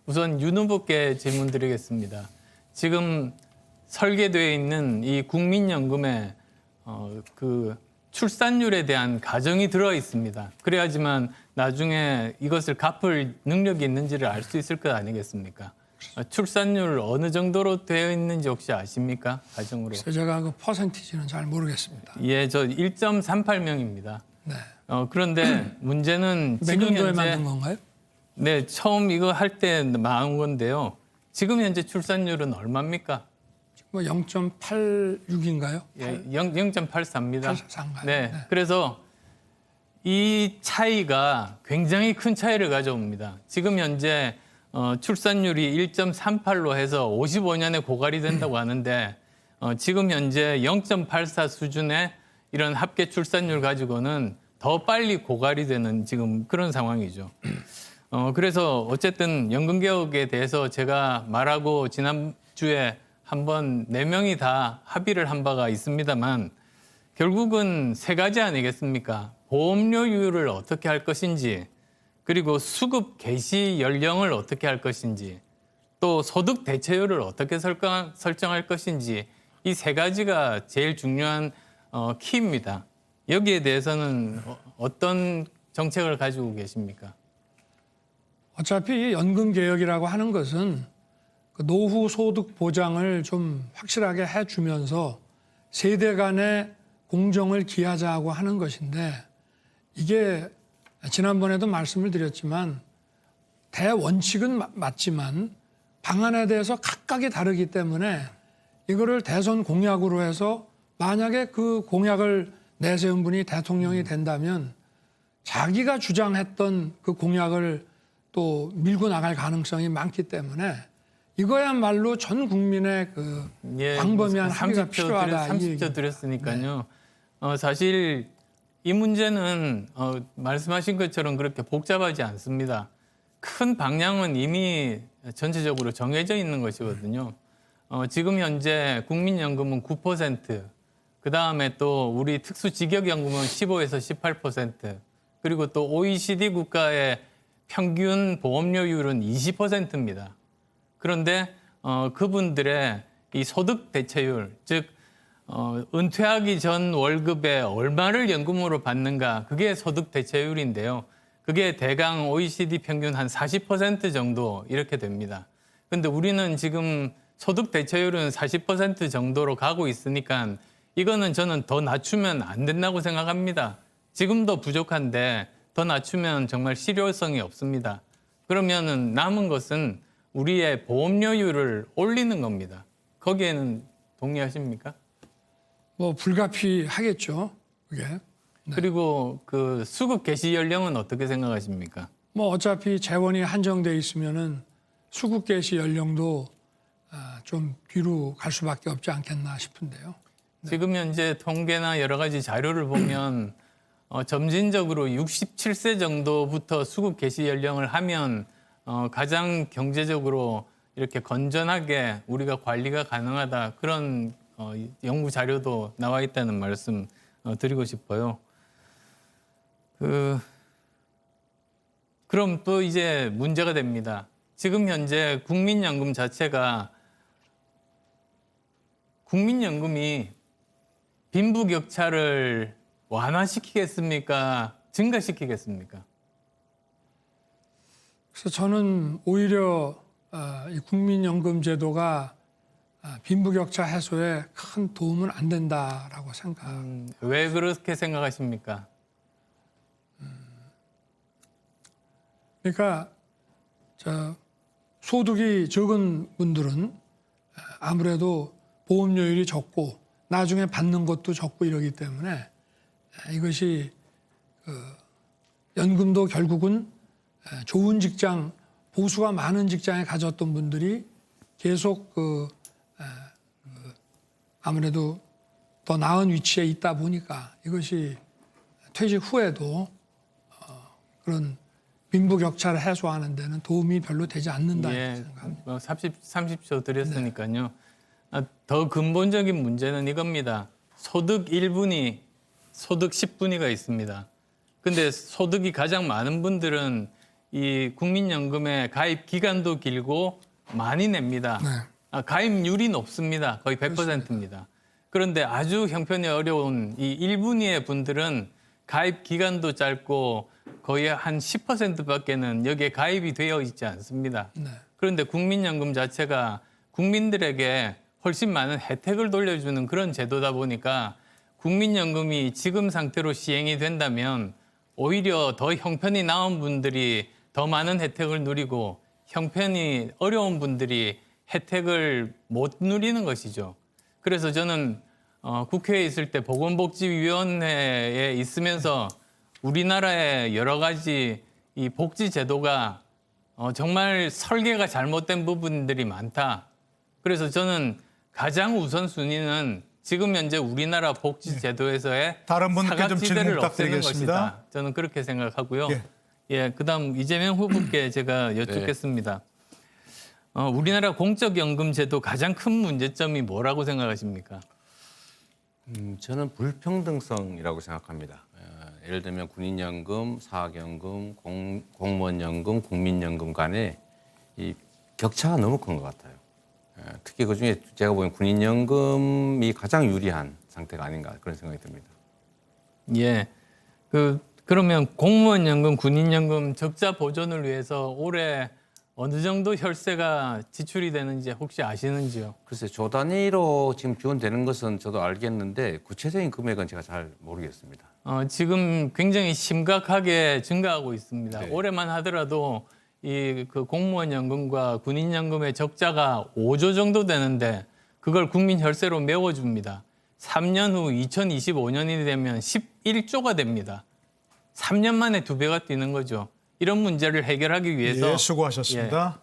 우선 윤 후보께 질문드리겠습니다. 지금 설계되어 있는 이 국민연금에 그 출산율에 대한 가정이 들어 있습니다. 그래야지만 나중에 이것을 갚을 능력이 있는지를 알 수 있을 것 아니겠습니까? 출산율 어느 정도로 되어 있는지 혹시 아십니까? 가정으로. 그래서 제가 그 퍼센티지는 잘 모르겠습니다. 예, 저 1.38명입니다. 네. 그런데 문제는 몇 지금 년도에 현재 만든 건가요? 네, 처음 이거 할 때 나온 건데요. 지금 현재 출산율은 얼마입니까? 뭐 0.86인가요? 예, 0.84입니다. 84인가요? 네, 그래서 이 차이가 굉장히 큰 차이를 가져옵니다. 지금 현재 출산율이 1.38로 해서 55년에 고갈이 된다고 하는데 지금 현재 0.84 수준의 이런 합계 출산율 가지고는 더 빨리 고갈이 되는 지금 그런 상황이죠. 그래서 어쨌든 연금개혁에 대해서 제가 말하고 지난주에 한번 4명이 다 합의를 한 바가 있습니다만 결국은 3가지 아니겠습니까? 보험료율을 어떻게 할 것인지, 그리고 수급 개시 연령을 어떻게 할 것인지, 또 소득 대체율을 어떻게 설정할 것인지, 이 3가지가 제일 중요한 키입니다. 여기에 대해서는 어떤 정책을 가지고 계십니까? 어차피 연금 개혁이라고 하는 것은 그 노후 소득 보장을 좀 확실하게 해주면서 세대 간의 공정을 기하자고 하는 것인데, 이게 지난번에도 말씀을 드렸지만 대원칙은 맞지만 방안에 대해서 각각이 다르기 때문에 이거를 대선 공약으로 해서 만약에 그 공약을 내세운 분이 대통령이 된다면 자기가 주장했던 그 공약을 또 밀고 나갈 가능성이 많기 때문에 이거야말로 전 국민의 그 광범위한 합의가 필요하다. 30초 드렸으니까요. 사실 이 문제는 말씀하신 것처럼 그렇게 복잡하지 않습니다. 큰 방향은 이미 전체적으로 정해져 있는 것이거든요. 지금 현재 국민연금은 9%, 그다음에 또 우리 특수직역연금은 15에서 18%, 그리고 또 OECD 국가의 평균 보험료율은 20%입니다. 그런데 그분들의 이 소득 대체율, 즉 은퇴하기 전 월급의 얼마를 연금으로 받는가, 그게 소득 대체율인데요. 그게 대강 OECD 평균 한 40% 정도 이렇게 됩니다. 근데 우리는 지금 소득 대체율은 40% 정도로 가고 있으니까 이거는 저는 더 낮추면 안 된다고 생각합니다. 지금도 부족한데 더 낮추면 정말 실효성이 없습니다. 그러면은 남은 것은 우리의 보험료율을 올리는 겁니다. 거기에는 동의하십니까? 뭐 불가피하겠죠, 그게. 네. 그리고 그 수급 개시 연령은 어떻게 생각하십니까? 뭐 어차피 재원이 한정돼 있으면은 수급 개시 연령도 좀 뒤로 갈 수밖에 없지 않겠나 싶은데요. 지금 현재 통계나 여러 가지 자료를 보면 점진적으로 67세 정도부터 수급 개시 연령을 하면 가장 경제적으로 이렇게 건전하게 우리가 관리가 가능하다, 그런 연구 자료도 나와 있다는 말씀 드리고 싶어요. 그럼 또 이제 문제가 됩니다. 지금 현재 국민연금 자체가 국민연금이 빈부격차를 완화시키겠습니까? 증가시키겠습니까? 그래서 저는 오히려 이 국민연금 제도가 빈부격차 해소에 큰 도움은 안 된다라고 생각합니다. 왜 그렇게 생각하십니까? 그러니까 소득이 적은 분들은 아무래도 보험료율이 적고 나중에 받는 것도 적고 이러기 때문에 이것이 연금도 결국은 좋은 직장, 보수가 많은 직장에 가졌던 분들이 계속 아무래도 더 나은 위치에 있다 보니까 이것이 퇴직 후에도 그런 빈부격차를 해소하는 데는 도움이 별로 되지 않는다 생각합니다. 30초 드렸으니까요. 더 근본적인 문제는 이겁니다. 소득 1분위, 소득 10분위가 있습니다. 근데 소득이 가장 많은 분들은 이 국민연금의 가입 기간도 길고 많이 냅니다. 가입률이 높습니다. 거의 100%입니다. 그런데 아주 형편이 어려운 이 1분위의 분들은 가입 기간도 짧고 거의 한 10%밖에는 여기에 가입이 되어 있지 않습니다. 그런데 국민연금 자체가 국민들에게 훨씬 많은 혜택을 돌려주는 그런 제도다 보니까 국민연금이 지금 상태로 시행이 된다면 오히려 더 형편이 나은 분들이 더 많은 혜택을 누리고 형편이 어려운 분들이 혜택을 못 누리는 것이죠. 그래서 저는 국회에 있을 때 보건복지위원회에 있으면서 우리나라의 여러 가지 이 복지 제도가 정말 설계가 잘못된 부분들이 많다. 그래서 저는 가장 우선순위는 지금 현재 우리나라 복지 제도에서의 다른 분께 좀 질문 사각지대를 없애는 부탁드리겠습니다. 것이다. 저는 그렇게 생각하고요. 예. 예, 그다음 이재명 후보께 제가 여쭙겠습니다. 우리나라 공적연금 제도 가장 큰 문제점이 뭐라고 생각하십니까? 저는 불평등성이라고 생각합니다. 예를 들면 군인연금, 사학연금, 공무원연금, 국민연금 간에 이 격차가 너무 큰 것 같아요. 특히 그중에 제가 보기엔 군인연금이 가장 유리한 상태가 아닌가 그런 생각이 듭니다. 예. 그러면 공무원연금, 군인연금 적자 보존을 위해서 올해 어느 정도 혈세가 지출이 되는지 혹시 아시는지요? 글쎄 조 단위로 지금 지원되는 것은 저도 알겠는데 구체적인 금액은 제가 잘 모르겠습니다. 지금 굉장히 심각하게 증가하고 있습니다. 네. 올해만 하더라도 그 공무원연금과 군인연금의 적자가 5조 정도 되는데 그걸 국민 혈세로 메워줍니다. 3년 후 2025년이 되면 11조가 됩니다. 3년 만에 2배가 뛰는 거죠. 이런 문제를 해결하기 위해서 예, 수고하셨습니다.